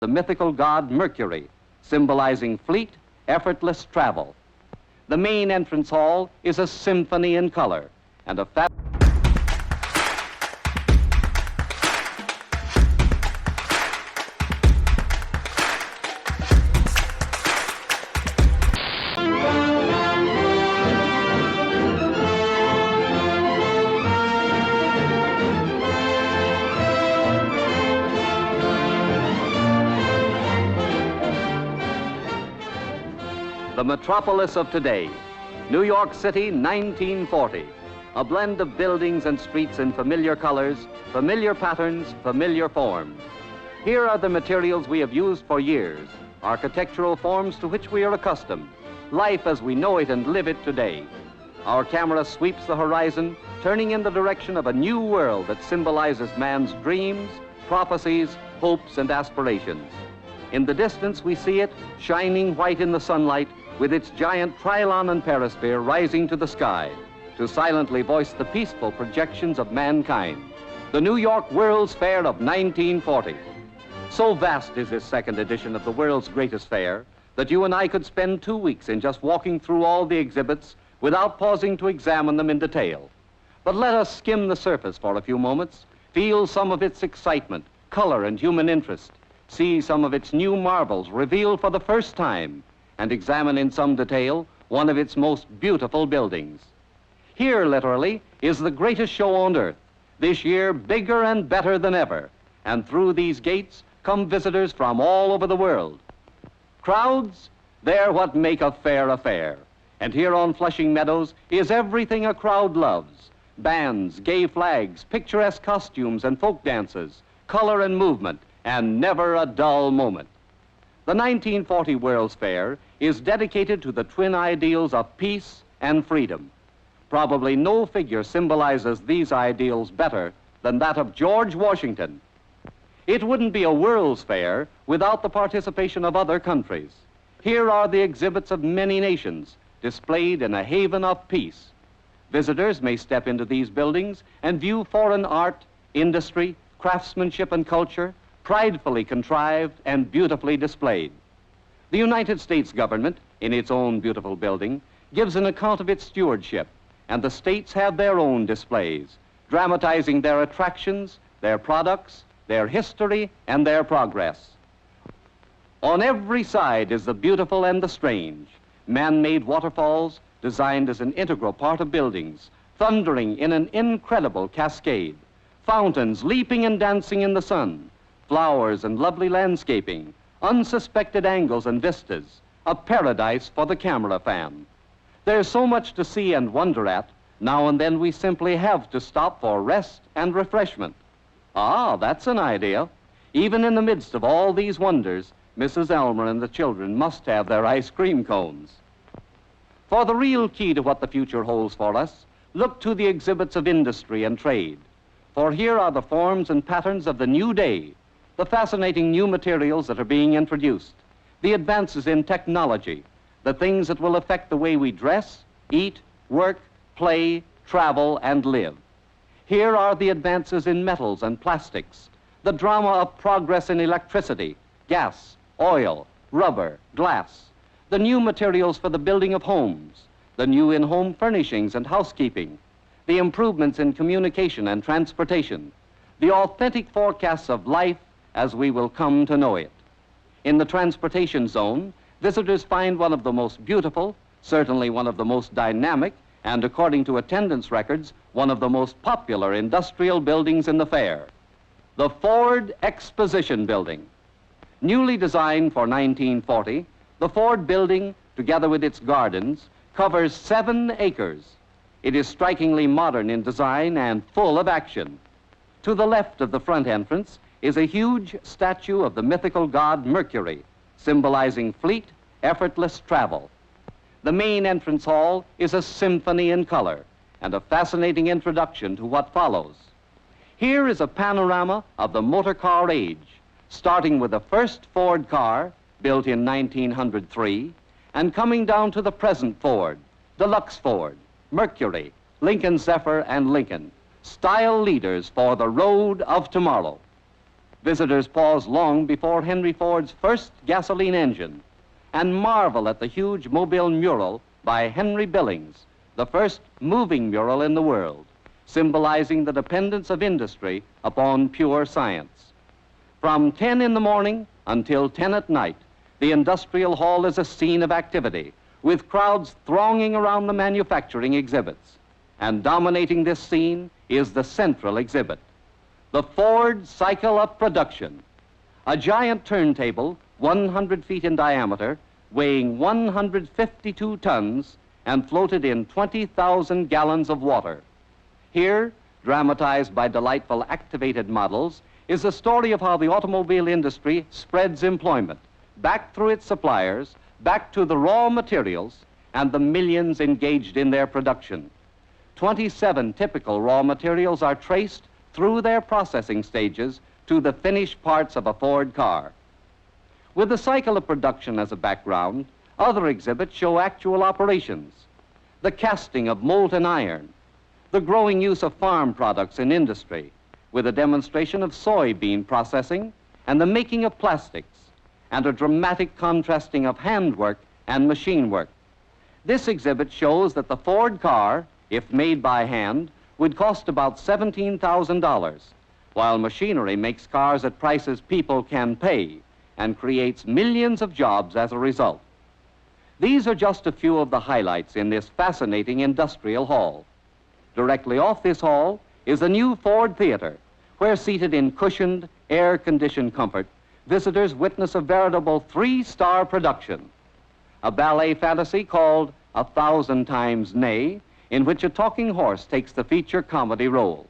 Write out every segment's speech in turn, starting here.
the mythical god Mercury, symbolizing fleet, effortless travel. The main entrance hall is a symphony in color and a The metropolis of today, New York City, 1940. A blend of buildings and streets in familiar colors, familiar patterns, familiar forms. Here are the materials we have used for years, architectural forms to which we are accustomed, life as we know it and live it today. Our camera sweeps the horizon, turning in the direction of a new world that symbolizes man's dreams, prophecies, hopes, and aspirations. In the distance, we see it, shining white in the sunlight, with its giant trilon and perisphere rising to the sky, to silently voice the peaceful projections of mankind. The New York World's Fair of 1940. So vast is this second edition of the world's greatest fair that you and I could spend 2 weeks in just walking through all the exhibits without pausing to examine them in detail. But let us skim the surface for a few moments, feel some of its excitement, color, and human interest, see some of its new marvels revealed for the first time, and examine in some detail one of its most beautiful buildings. Here, literally, is the greatest show on earth, this year bigger and better than ever, and through these gates come visitors from all over the world. Crowds, they're what make a fair a fair, and here on Flushing Meadows is everything a crowd loves: bands, gay flags, picturesque costumes and folk dances, color and movement, and never a dull moment. The 1940 World's Fair is dedicated to the twin ideals of peace and freedom. Probably no figure symbolizes these ideals better than that of George Washington. It wouldn't be a World's Fair without the participation of other countries. Here are the exhibits of many nations displayed in a haven of peace. Visitors may step into these buildings and view foreign art, industry, craftsmanship, and culture, pridefully contrived and beautifully displayed. The United States government, in its own beautiful building, gives an account of its stewardship, and the states have their own displays, dramatizing their attractions, their products, their history, and their progress. On every side is the beautiful and the strange, man-made waterfalls designed as an integral part of buildings, thundering in an incredible cascade, fountains leaping and dancing in the sun, flowers and lovely landscaping, unsuspected angles and vistas, a paradise for the camera fan. There's so much to see and wonder at, now and then we simply have to stop for rest and refreshment. Ah, that's an idea. Even in the midst of all these wonders, Mrs. Elmer and the children must have their ice cream cones. For the real key to what the future holds for us, look to the exhibits of industry and trade. For here are the forms and patterns of the new day, the fascinating new materials that are being introduced, the advances in technology, the things that will affect the way we dress, eat, work, play, travel, and live. Here are the advances in metals and plastics, the drama of progress in electricity, gas, oil, rubber, glass, the new materials for the building of homes, the new in-home furnishings and housekeeping, the improvements in communication and transportation, the authentic forecasts of life as we will come to know it. In the transportation zone, visitors find one of the most beautiful, certainly one of the most dynamic, and according to attendance records, one of the most popular industrial buildings in the fair, the Ford Exposition Building. Newly designed for 1940, the Ford building, together with its gardens, covers 7 acres. It is strikingly modern in design and full of action. To the left of the front entrance is a huge statue of the mythical god Mercury, symbolizing fleet, effortless travel. The main entrance hall is a symphony in color and a fascinating introduction to what follows. Here is a panorama of the motor car age, starting with the first Ford car, built in 1903, and coming down to the present Ford, Deluxe Ford, Mercury, Lincoln Zephyr, and Lincoln, style leaders for the road of tomorrow. Visitors pause long before Henry Ford's first gasoline engine and marvel at the huge Mobile mural by Henry Billings, the first moving mural in the world, symbolizing the dependence of industry upon pure science. From 10 in the morning until 10 at night, the Industrial Hall is a scene of activity, with crowds thronging around the manufacturing exhibits. And dominating this scene is the central exhibit, the Ford Cycle of Production, a giant turntable 100 feet in diameter, weighing 152 tons and floated in 20,000 gallons of water. Here, dramatized by delightful activated models, is the story of how the automobile industry spreads employment back through its suppliers, back to the raw materials, and the millions engaged in their production. 27 typical raw materials are traced through their processing stages to the finished parts of a Ford car. With the cycle of production as a background, other exhibits show actual operations, the casting of molten iron, the growing use of farm products in industry, with a demonstration of soybean processing and the making of plastics, and a dramatic contrasting of handwork and machine work. This exhibit shows that the Ford car, if made by hand, would cost about $17,000, while machinery makes cars at prices people can pay and creates millions of jobs as a result. These are just a few of the highlights in this fascinating industrial hall. Directly off this hall is the new Ford Theater, where seated in cushioned, air-conditioned comfort, visitors witness a veritable 3-star production, a ballet fantasy called 1,000 Times Nay, in which a talking horse takes the feature comedy role,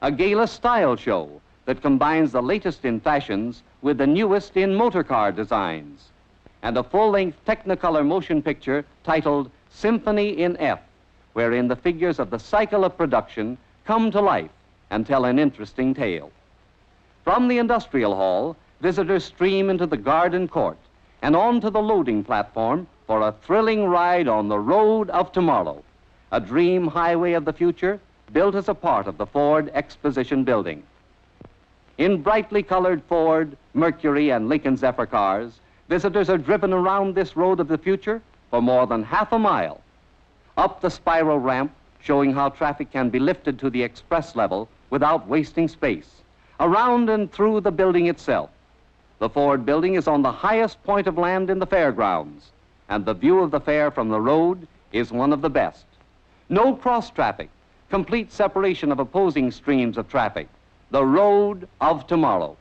a gala style show that combines the latest in fashions with the newest in motor car designs, and a full-length Technicolor motion picture titled Symphony in F, wherein the figures of the cycle of production come to life and tell an interesting tale. From the Industrial Hall, visitors stream into the garden court and onto the loading platform for a thrilling ride on the road of tomorrow, a dream highway of the future built as a part of the Ford Exposition building. In brightly colored Ford, Mercury, and Lincoln Zephyr cars, visitors are driven around this road of the future for more than half a mile, up the spiral ramp showing how traffic can be lifted to the express level without wasting space, around and through the building itself. The Ford building is on the highest point of land in the fairgrounds, and the view of the fair from the road is one of the best. No cross traffic, complete separation of opposing streams of traffic, the road of tomorrow.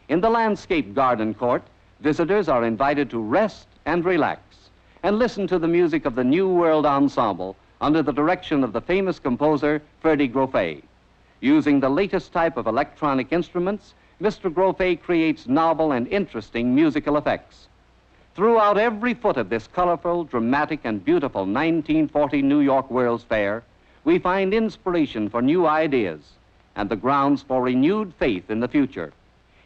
In the landscape garden court, visitors are invited to rest and relax and listen to the music of the New World Ensemble under the direction of the famous composer Ferdy Grofé. Using the latest type of electronic instruments, Mr. Grofé creates novel and interesting musical effects. Throughout every foot of this colorful, dramatic, and beautiful 1940 New York World's Fair, we find inspiration for new ideas and the grounds for renewed faith in the future.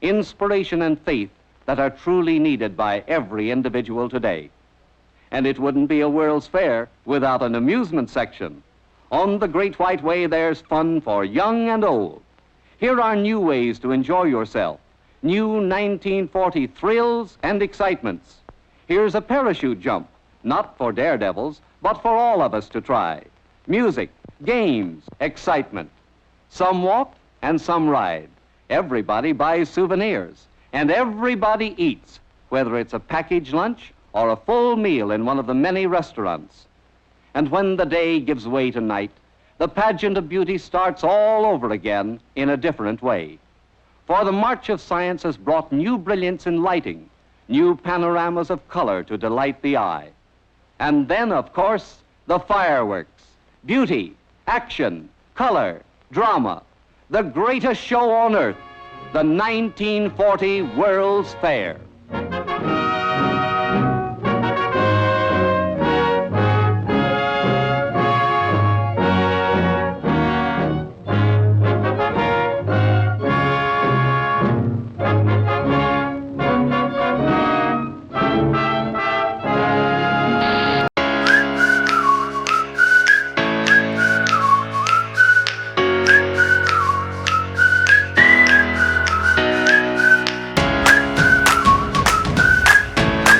Inspiration and faith that are truly needed by every individual today. And it wouldn't be a World's Fair without an amusement section. On the Great White Way, there's fun for young and old. Here are new ways to enjoy yourself, new 1940 thrills and excitements. Here's a parachute jump, not for daredevils, but for all of us to try. Music, games, excitement. Some walk and some ride. Everybody buys souvenirs, and everybody eats, whether it's a packaged lunch or a full meal in one of the many restaurants. And when the day gives way to night, the pageant of beauty starts all over again in a different way. For the march of science has brought new brilliance in lighting, new panoramas of color to delight the eye. And then, of course, the fireworks, beauty, action, color, drama, the greatest show on earth, the 1940 World's Fair.